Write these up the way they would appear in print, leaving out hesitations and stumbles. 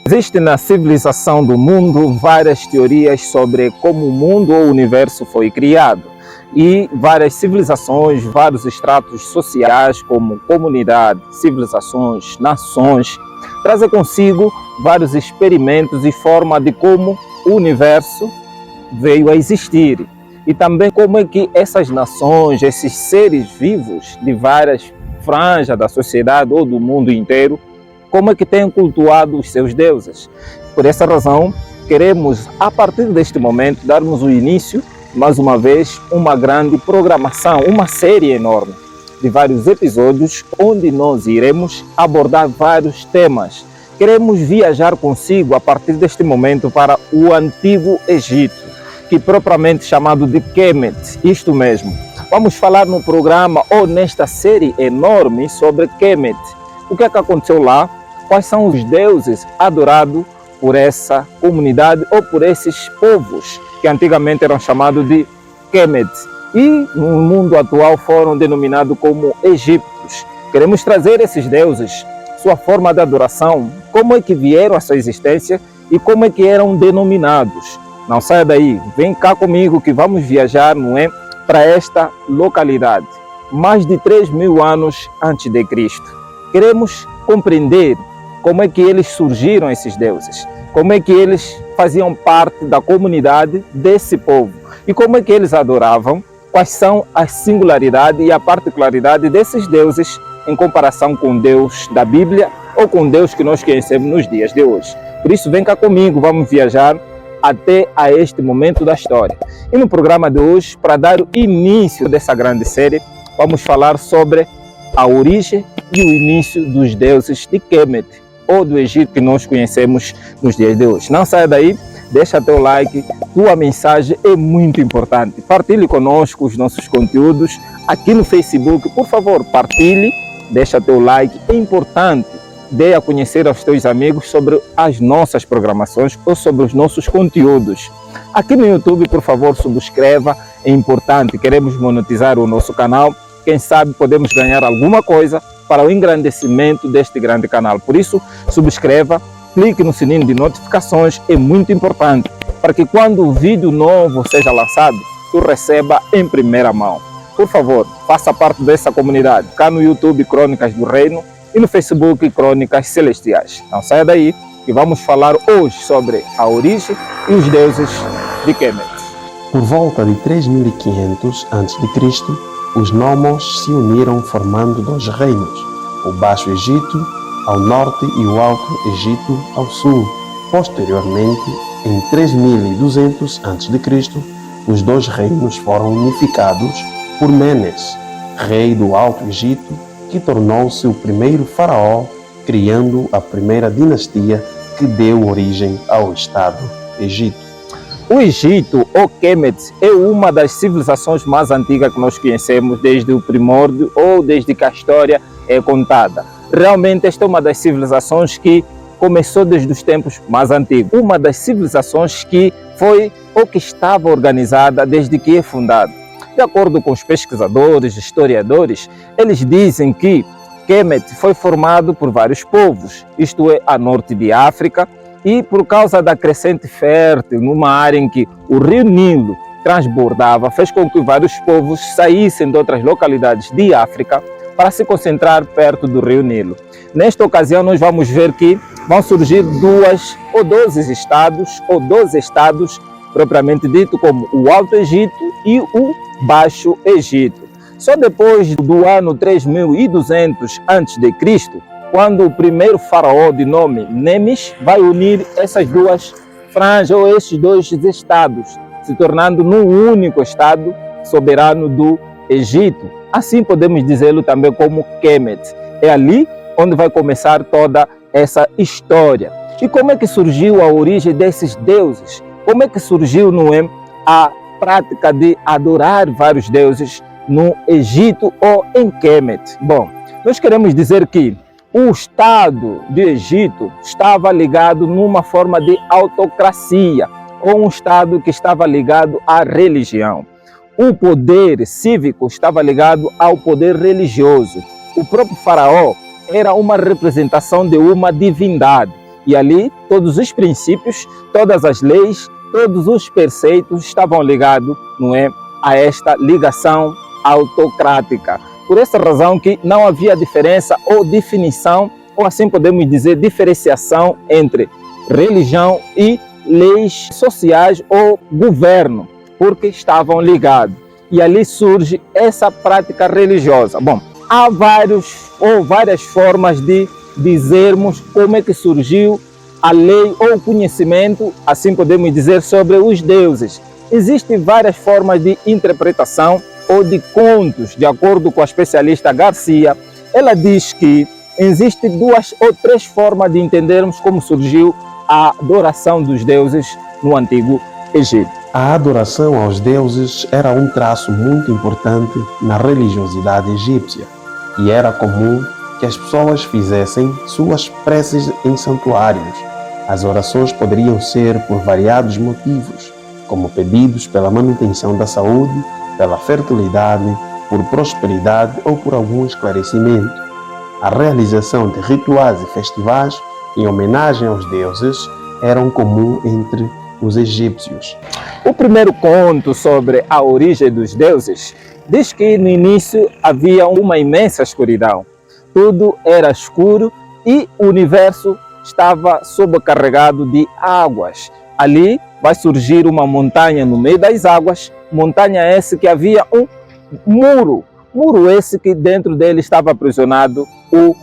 Existe na civilização do mundo várias teorias sobre como o mundo ou o universo foi criado. E várias civilizações, vários estratos sociais, como comunidade, civilizações, nações, trazem consigo vários experimentos e forma de como o universo veio a existir. E também como é que essas nações, esses seres vivos de várias franjas da sociedade ou do mundo inteiro, como é que têm cultuado os seus deuses. Por essa razão, queremos, a partir deste momento, darmos o início, mais uma vez, uma grande programação, uma série enorme de vários episódios, onde nós iremos abordar vários temas. Queremos viajar consigo, a partir deste momento, para o Antigo Egito, que propriamente chamado de Kemet, isto mesmo. Vamos falar no programa, ou nesta série enorme, sobre Kemet. O que é que aconteceu lá? Quais são os deuses adorados por essa comunidade ou por esses povos que antigamente eram chamados de Kemet e no mundo atual foram denominados como egípcios. Queremos trazer esses deuses, sua forma de adoração, como é que vieram a sua existência e como é que eram denominados. Não saia daí, vem cá comigo que vamos viajar, não é, para esta localidade, mais de 3.000 anos antes de Cristo. Queremos compreender como é que eles surgiram, esses deuses, como é que eles faziam parte da comunidade desse povo e como é que eles adoravam, quais são as singularidades e a particularidade desses deuses em comparação com Deus da Bíblia ou com Deus que nós conhecemos nos dias de hoje. Por isso, vem cá comigo, vamos viajar até a este momento da história. E no programa de hoje, para dar o início dessa grande série, vamos falar sobre a origem e o início dos deuses de Kemet, ou do Egito que nós conhecemos nos dias de hoje. Não saia daí, deixa teu like, tua mensagem é muito importante. Partilhe conosco os nossos conteúdos aqui no Facebook, por favor, partilhe, deixa teu like, é importante. Dê a conhecer aos teus amigos sobre as nossas programações ou sobre os nossos conteúdos. Aqui no YouTube, por favor, subscreva, é importante, queremos monetizar o nosso canal. Quem sabe podemos ganhar alguma coisa para o engrandecimento deste grande canal. Por isso, subscreva, clique no sininho de notificações, é muito importante, para que quando o vídeo novo seja lançado, tu receba em primeira mão. Por favor, faça parte dessa comunidade, cá no YouTube Crônicas do Reino e no Facebook Crônicas Celestiais. Não saia daí, que vamos falar hoje sobre a origem e os deuses de Kemet. Por volta de 3.500 a.C., os nomos se uniram formando dois reinos, o Baixo Egito ao norte e o Alto Egito ao sul. Posteriormente, em 3.200 a.C., os dois reinos foram unificados por Menes, rei do Alto Egito, que tornou-se o primeiro faraó, criando a primeira dinastia que deu origem ao Estado Egito. O Egito, ou Kemet, é uma das civilizações mais antigas que nós conhecemos desde o primórdio ou desde que a história é contada. Realmente esta é uma das civilizações que começou desde os tempos mais antigos. Uma das civilizações que foi ou que estava organizada desde que é fundada. De acordo com os pesquisadores, historiadores, eles dizem que Kemet foi formado por vários povos, isto é, a norte de África, e por causa da crescente fértil, numa área em que o rio Nilo transbordava, fez com que vários povos saíssem de outras localidades de África para se concentrar perto do rio Nilo. Nesta ocasião, nós vamos ver que vão surgir 12 estados, propriamente dito, como o Alto Egito e o Baixo Egito. Só depois do ano 3.200 a.C., quando o primeiro faraó de nome Nemes vai unir essas duas franjas ou esses dois estados, se tornando num único estado soberano do Egito. Assim podemos dizê-lo também como Kemet. É ali onde vai começar toda essa história. E como é que surgiu a origem desses deuses? Como é que surgiu, não é, a prática de adorar vários deuses no Egito ou em Kemet? Bom, nós queremos dizer que o Estado do Egito estava ligado numa forma de autocracia, ou um Estado que estava ligado à religião. O poder cívico estava ligado ao poder religioso. O próprio faraó era uma representação de uma divindade. E ali todos os princípios, todas as leis, todos os preceitos estavam ligados, não é, a esta ligação autocrática. Por essa razão que não havia diferença ou definição, ou assim podemos dizer, diferenciação entre religião e leis sociais ou governo, porque estavam ligados. E ali surge essa prática religiosa. Bom, há várias formas de dizermos como é que surgiu a lei ou o conhecimento, assim podemos dizer, sobre os deuses. Existem várias formas de interpretação ou de contos, de acordo com a especialista Garcia. Ela diz que existem 2 ou 3 formas de entendermos como surgiu a adoração dos deuses no Antigo Egito. A adoração aos deuses era um traço muito importante na religiosidade egípcia e era comum que as pessoas fizessem suas preces em santuários. As orações poderiam ser por variados motivos, como pedidos pela manutenção da saúde, pela fertilidade, por prosperidade ou por algum esclarecimento. A realização de rituais e festivais em homenagem aos deuses eram comum entre os egípcios. O primeiro conto sobre a origem dos deuses diz que no início havia uma imensa escuridão. Tudo era escuro e o universo estava sobrecarregado de águas. Ali vai surgir uma montanha no meio das águas, montanha essa que havia um muro esse que dentro dele estava aprisionado o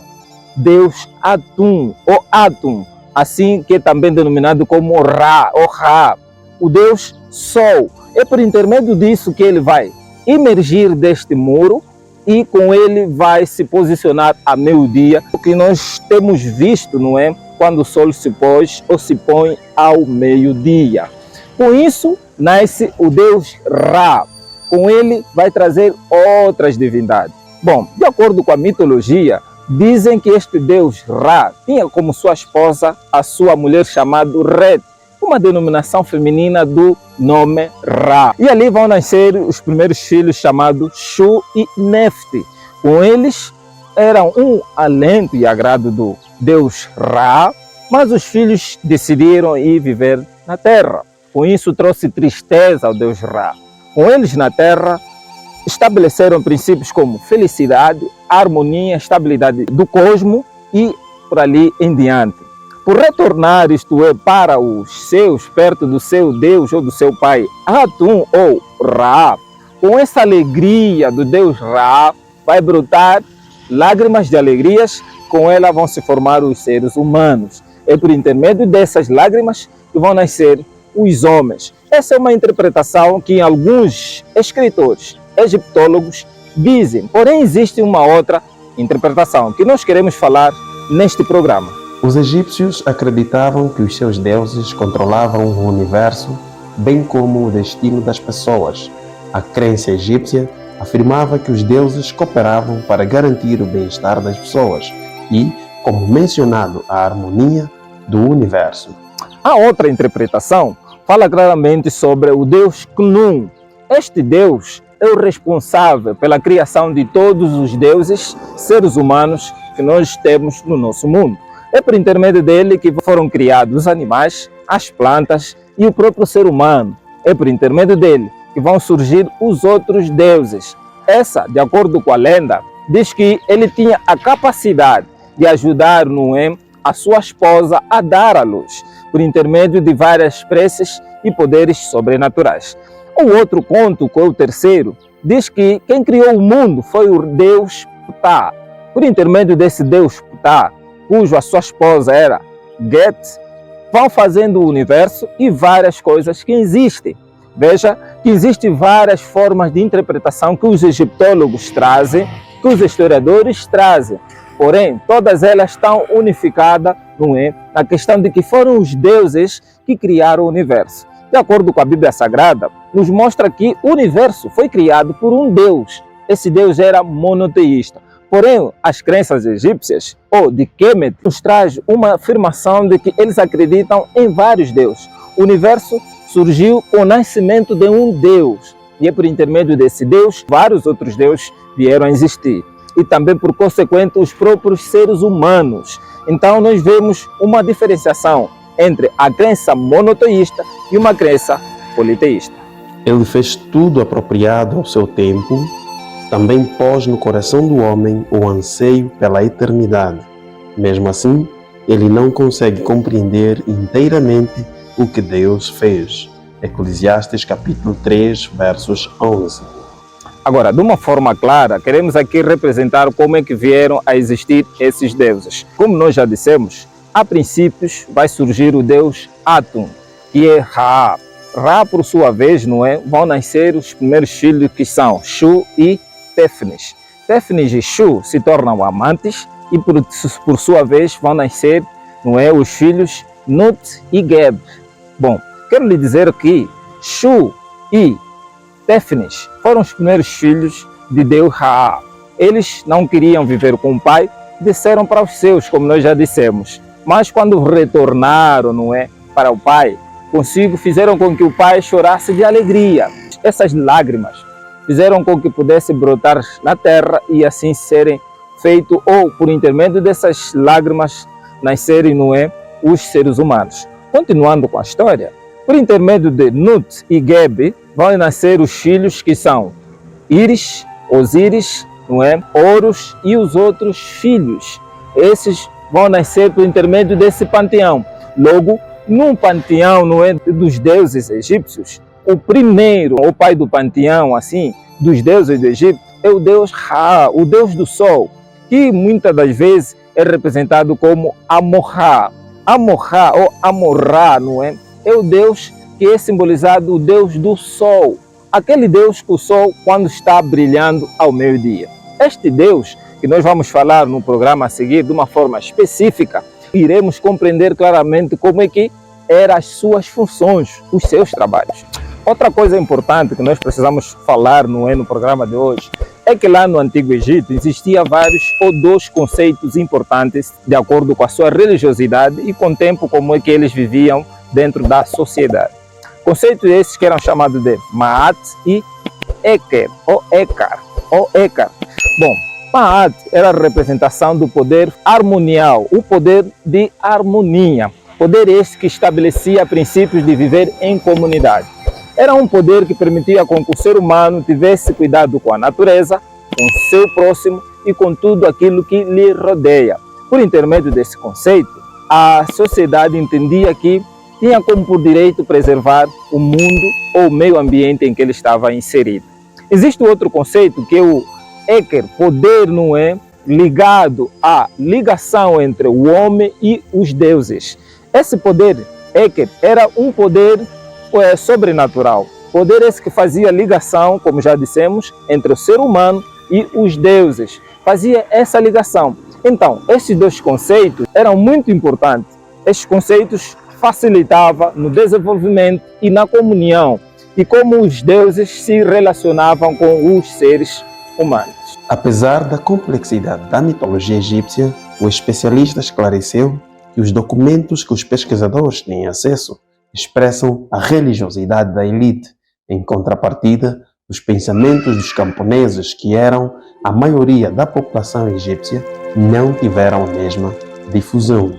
deus Atum, ou Atum, assim que é também denominado como Ra, ou Ra, o deus Sol. É por intermédio disso que ele vai emergir deste muro e com ele vai se posicionar a meio-dia, o que nós temos visto, não é? Quando o sol se pôs ou se põe ao meio-dia. Com isso, nasce o deus Ra. Com ele vai trazer outras divindades. Bom, de acordo com a mitologia, dizem que este deus Ra tinha como sua esposa a sua mulher chamada Ret, uma denominação feminina do nome Ra. E ali vão nascer os primeiros filhos chamados Shu e Nefti. Com eles eram um alento e agrado do deus Ra, mas os filhos decidiram ir viver na terra. Com isso trouxe tristeza ao deus Ra. Com eles na terra, estabeleceram princípios como felicidade, harmonia, estabilidade do cosmos e por ali em diante. Por retornar, isto é, para os seus, perto do seu Deus ou do seu pai, Atum ou Ra, com essa alegria do Deus Ra, vai brotar lágrimas de alegrias, com ela vão se formar os seres humanos. É por intermédio dessas lágrimas que vão nascer os homens. Essa é uma interpretação que alguns escritores egiptólogos dizem, porém existe uma outra interpretação que nós queremos falar neste programa. Os egípcios acreditavam que os seus deuses controlavam o universo, bem como o destino das pessoas. A crença egípcia afirmava que os deuses cooperavam para garantir o bem-estar das pessoas e, como mencionado, a harmonia do universo. A outra interpretação fala claramente sobre o deus Khnum. Este deus é o responsável pela criação de todos os deuses, seres humanos que nós temos no nosso mundo. É por intermédio dele que foram criados os animais, as plantas e o próprio ser humano. É por intermédio dele que vão surgir os outros deuses. Essa, de acordo com a lenda, diz que ele tinha a capacidade de ajudar Noé, a sua esposa, a dar à luz, por intermédio de várias preces e poderes sobrenaturais. O outro conto, que é o terceiro, diz que quem criou o mundo foi o deus Ptah. Por intermédio desse deus Ptah, cujo a sua esposa era Get, vão fazendo o universo e várias coisas que existem. Veja que existem várias formas de interpretação que os egiptólogos trazem, que os historiadores trazem. Porém, todas elas estão unificadas, não é, na questão de que foram os deuses que criaram o universo. De acordo com a Bíblia Sagrada, nos mostra que o universo foi criado por um Deus. Esse Deus era monoteísta. Porém, as crenças egípcias, ou de Kemet, nos traz uma afirmação de que eles acreditam em vários deuses. O universo surgiu com o nascimento de um Deus. E é por intermédio desse Deus, vários outros deuses vieram a existir. E também, por consequente, os próprios seres humanos. Então nós vemos uma diferenciação entre a crença monoteísta e uma crença politeísta. Ele fez tudo apropriado ao seu tempo, também pôs no coração do homem o anseio pela eternidade. Mesmo assim, ele não consegue compreender inteiramente o que Deus fez. Eclesiastes capítulo 3, versos 11. Agora, de uma forma clara, queremos aqui representar como é que vieram a existir esses deuses. Como nós já dissemos, a princípios vai surgir o deus Atum, que é Ra. Ra, por sua vez, não é, vão nascer os primeiros filhos que são Shu e Tefnis. Tefnis e Shu se tornam amantes e por sua vez vão nascer, não é, os filhos Nut e Geb. Bom, quero lhe dizer que Shu e Tefnis foram os primeiros filhos de Deus Ra. Eles não queriam viver com o pai, desceram para os seus, como nós já dissemos. Mas quando retornaram, não é, para o pai, fizeram com que o pai chorasse de alegria. Essas lágrimas fizeram com que pudesse brotar na terra e assim serem feito, ou por intermédio dessas lágrimas nascerem, não é, os seres humanos. Continuando com a história, por intermédio de Nut e Geb vão nascer os filhos que são Íris, Osíris, não é, Horus e os outros filhos. Esses vão nascer por intermédio desse panteão. Logo, num panteão, não é, dos deuses egípcios, o primeiro, o pai do panteão, assim, dos deuses do Egito, é o deus Ra, o deus do sol, que muitas das vezes é representado como Amon-Ra. Amon-Ra ou Amon-Ra, não é? É o deus que é simbolizado o deus do sol, aquele deus que o sol quando está brilhando ao meio-dia. Este deus, que nós vamos falar no programa a seguir de uma forma específica, iremos compreender claramente como é que eram as suas funções, os seus trabalhos. Outra coisa importante que nós precisamos falar no programa de hoje é que lá no Antigo Egito existia vários ou dois conceitos importantes de acordo com a sua religiosidade e com o tempo como é que eles viviam dentro da sociedade. Conceitos esses que eram chamados de Ma'at e Eker, ou Ekar. Bom, Ma'at era a representação do poder harmonial, o poder de harmonia. Poder esse que estabelecia princípios de viver em comunidade. Era um poder que permitia com que o ser humano tivesse cuidado com a natureza, com o seu próximo e com tudo aquilo que lhe rodeia. Por intermédio desse conceito, a sociedade entendia que tinha como por direito preservar o mundo ou o meio ambiente em que ele estava inserido. Existe outro conceito que é o Eker, poder, não é, ligado à ligação entre o homem e os deuses. Esse poder, Eker, era um poder sobrenatural. Poder esse que fazia ligação, como já dissemos, entre o ser humano e os deuses. Fazia essa ligação. Então, esses dois conceitos eram muito importantes. Estes conceitos facilitavam no desenvolvimento e na comunhão e como os deuses se relacionavam com os seres humanos. Apesar da complexidade da mitologia egípcia, o especialista esclareceu que os documentos que os pesquisadores têm acesso expressam a religiosidade da elite, em contrapartida dos pensamentos dos camponeses, que eram a maioria da população egípcia, não tiveram a mesma difusão.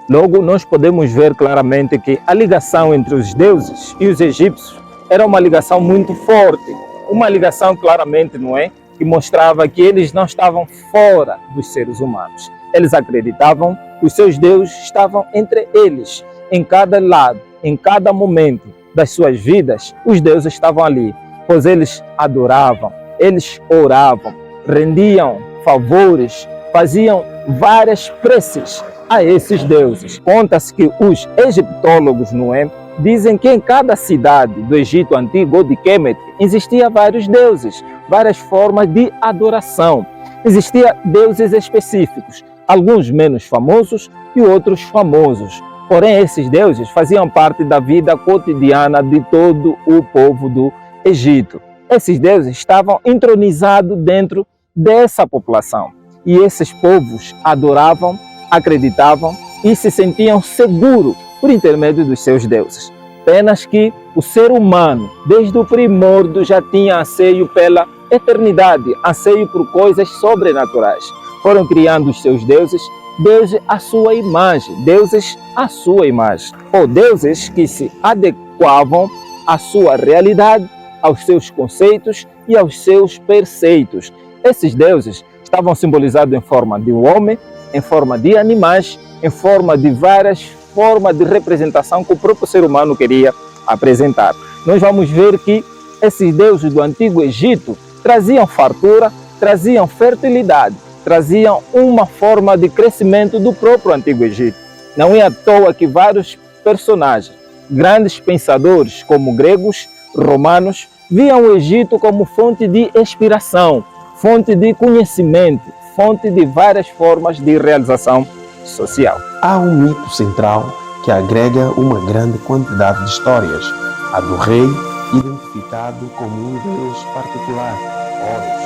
Logo, nós podemos ver claramente que a ligação entre os deuses e os egípcios era uma ligação muito forte, uma ligação claramente, não é, que mostrava que eles não estavam fora dos seres humanos. Eles acreditavam que os seus deuses estavam entre eles. Em cada lado, em cada momento das suas vidas, os deuses estavam ali, pois eles adoravam, eles oravam, rendiam favores, faziam várias preces a esses deuses. Conta-se que os egiptólogos, não é, dizem que em cada cidade do Egito Antigo ou de Kemet existiam vários deuses, várias formas de adoração. Existiam deuses específicos, alguns menos famosos e outros famosos. Porém, esses deuses faziam parte da vida cotidiana de todo o povo do Egito. Esses deuses estavam entronizados dentro dessa população. E esses povos adoravam, acreditavam e se sentiam seguros por intermédio dos seus deuses. Apenas que o ser humano, desde o primórdio, já tinha anseio pela eternidade, anseio por coisas sobrenaturais. Foram criando os seus deuses deuses à sua imagem, deuses à sua imagem, ou deuses que se adequavam à sua realidade, aos seus conceitos e aos seus preceitos. Esses deuses estavam simbolizados em forma de homem, em forma de animais, em forma de várias formas de representação que o próprio ser humano queria apresentar. Nós vamos ver que esses deuses do Antigo Egito traziam fartura, traziam fertilidade, traziam uma forma de crescimento do próprio Antigo Egito. Não é à toa que vários personagens, grandes pensadores como gregos, romanos, viam o Egito como fonte de inspiração, fonte de conhecimento, fonte de várias formas de realização social. Há um mito central que agrega uma grande quantidade de histórias, a do rei, identificado como um deus particular, Horus,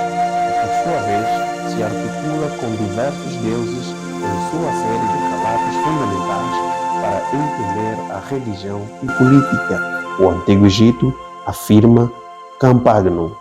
que por sua vez se articula com diversos deuses em sua série de relatos fundamentais para entender a religião e política. O Antigo Egito afirma Campagno.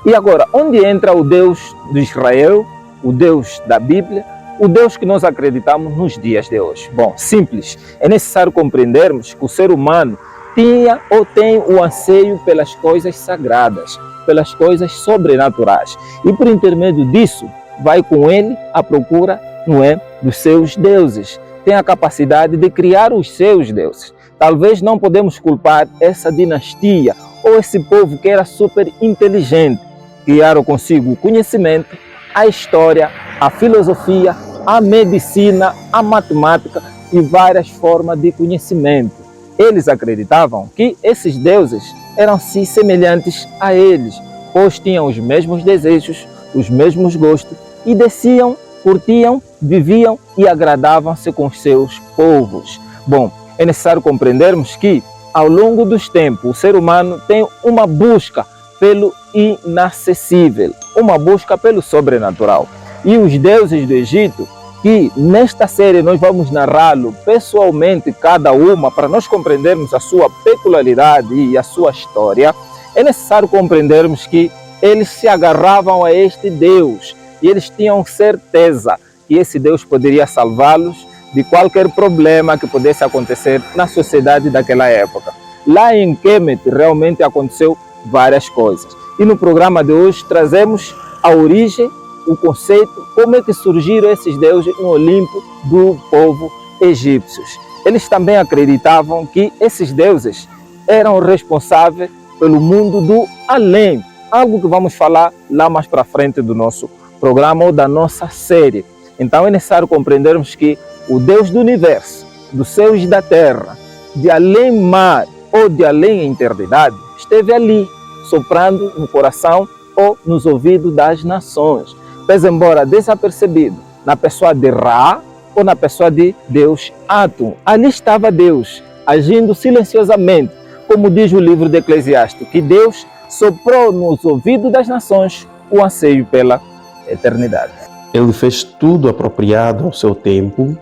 E agora, onde entra o Deus de Israel, o Deus da Bíblia, o Deus que nós acreditamos nos dias de hoje? Bom, simples. É necessário compreendermos que o ser humano tinha ou tem o anseio pelas coisas sagradas, pelas coisas sobrenaturais. E por intermédio disso, vai com ele à procura, não é, dos seus deuses. Tem a capacidade de criar os seus deuses. Talvez não podemos culpar essa dinastia ou esse povo que era super inteligente. Criaram consigo o conhecimento, a história, a filosofia, a medicina, a matemática e várias formas de conhecimento. Eles acreditavam que esses deuses eram sim semelhantes a eles, pois tinham os mesmos desejos, os mesmos gostos e desciam, curtiam, viviam e agradavam-se com os seus povos. Bom, é necessário compreendermos que ao longo dos tempos o ser humano tem uma busca pelo inacessível, uma busca pelo sobrenatural. E os deuses do Egito, que nesta série nós vamos narrá-lo pessoalmente cada uma para nós compreendermos a sua peculiaridade e a sua história, é necessário compreendermos que eles se agarravam a este Deus e eles tinham certeza que esse Deus poderia salvá-los de qualquer problema que pudesse acontecer na sociedade daquela época. Lá em Kemet realmente aconteceu várias coisas. E no programa de hoje trazemos a origem, o conceito, como é que surgiram esses deuses no Olimpo do povo egípcios. Eles também acreditavam que esses deuses eram responsáveis pelo mundo do além, algo que vamos falar lá mais para frente do nosso programa ou da nossa série. Então é necessário compreendermos que o Deus do universo, dos céus e da terra, de além mar ou de além eternidade, esteve ali, soprando no coração ou nos ouvidos das nações, pese embora desapercebido na pessoa de Ra ou na pessoa de Deus Atum. Ali estava Deus, agindo silenciosamente, como diz o livro de Eclesiastes, que Deus soprou nos ouvidos das nações o anseio pela eternidade. Ele fez tudo apropriado ao seu tempo,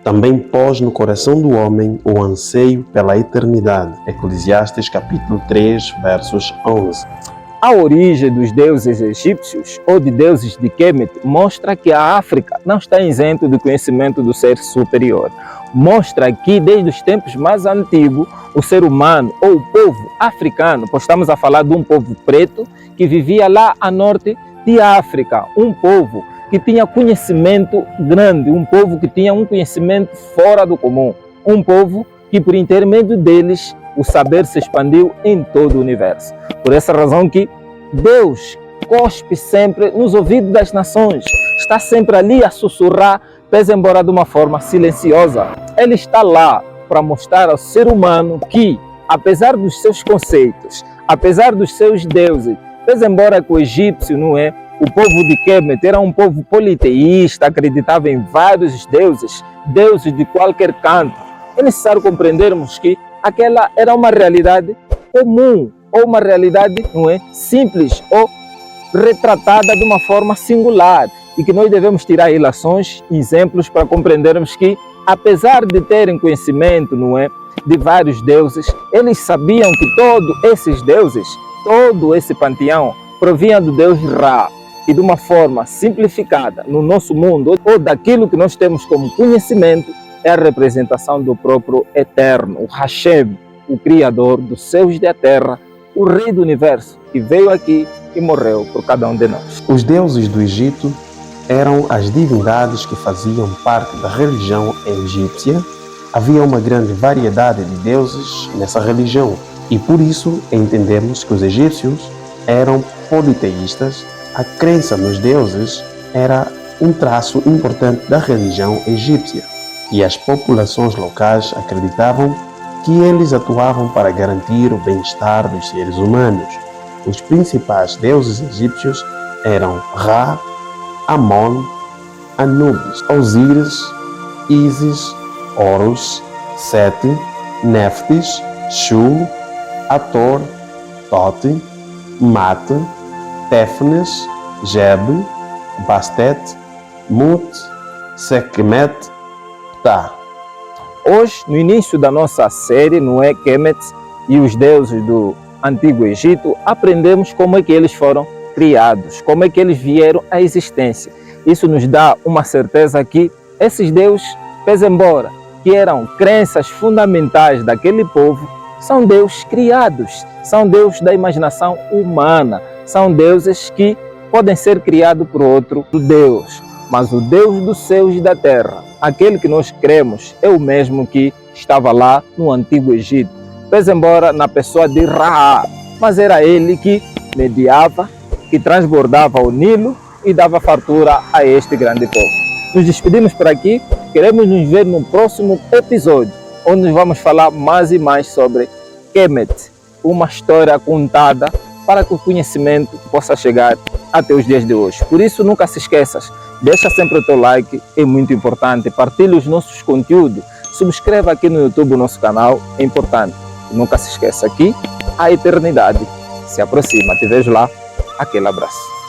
também pôs no coração do homem o anseio pela eternidade. Eclesiastes capítulo 3, versos 11. A origem dos deuses egípcios ou de deuses de Kemet mostra que a África não está isento do conhecimento do ser superior. Mostra que desde os tempos mais antigos, o ser humano ou o povo africano, pois estamos a falar de um povo preto que vivia lá a norte de África, um povo que tinha conhecimento grande, um povo que tinha um conhecimento fora do comum, um povo que por intermédio deles o saber se expandiu em todo o universo. Por essa razão que Deus cospe sempre nos ouvidos das nações, está sempre ali a sussurrar, pese embora de uma forma silenciosa. Ele está lá para mostrar ao ser humano que, apesar dos seus conceitos, apesar dos seus deuses, pese embora que o egípcio não é, o povo de Kemet era um povo politeísta, acreditava em vários deuses, deuses de qualquer canto. É necessário compreendermos que aquela era uma realidade comum, ou uma realidade não é, simples, ou retratada de uma forma singular, e que nós devemos tirar ilações, exemplos para compreendermos que, apesar de terem conhecimento não é, de vários deuses, eles sabiam que todos esses deuses, todo esse panteão, provinha do Deus Ra. e de uma forma simplificada no nosso mundo, ou daquilo que nós temos como conhecimento, é a representação do próprio Eterno, o Hashem, o Criador dos céus e da terra, o Rei do Universo, que veio aqui e morreu por cada um de nós. Os deuses do Egito eram as divindades que faziam parte da religião egípcia. Havia uma grande variedade de deuses nessa religião e por isso entendemos que os egípcios eram politeístas. A crença nos deuses era um traço importante da religião egípcia e as populações locais acreditavam que eles atuavam para garantir o bem-estar dos seres humanos. Os principais deuses egípcios eram Ra, Amon, Anubis, Osíris, Ísis, Horus, Sete, Néftis, Shu, Ator, Tote, Mate, Téfnes, Geb, Bastet, Mut, Sekhmet, Ptah. Hoje, no início da nossa série, no Kemet e os deuses do Antigo Egito, aprendemos como é que eles foram criados, como é que eles vieram à existência. Isso nos dá uma certeza que esses deuses, pese embora que eram crenças fundamentais daquele povo, são deuses criados, são deuses da imaginação humana, são deuses que podem ser criados por outro Deus. Mas o Deus dos céus e da terra, aquele que nós cremos, é o mesmo que estava lá no Antigo Egito, pese embora na pessoa de Ra, mas era ele que mediava, que transbordava o Nilo e dava fartura a este grande povo. Nos despedimos por aqui, queremos nos ver no próximo episódio, onde nós vamos falar mais e mais sobre Kemet, uma história contada para que o conhecimento possa chegar até os dias de hoje. Por isso, nunca se esqueças, deixa sempre o teu like, é muito importante, partilhe os nossos conteúdos, subscreva aqui no YouTube o nosso canal, é importante. E nunca se esqueça que a eternidade se aproxima. Te vejo lá, aquele abraço.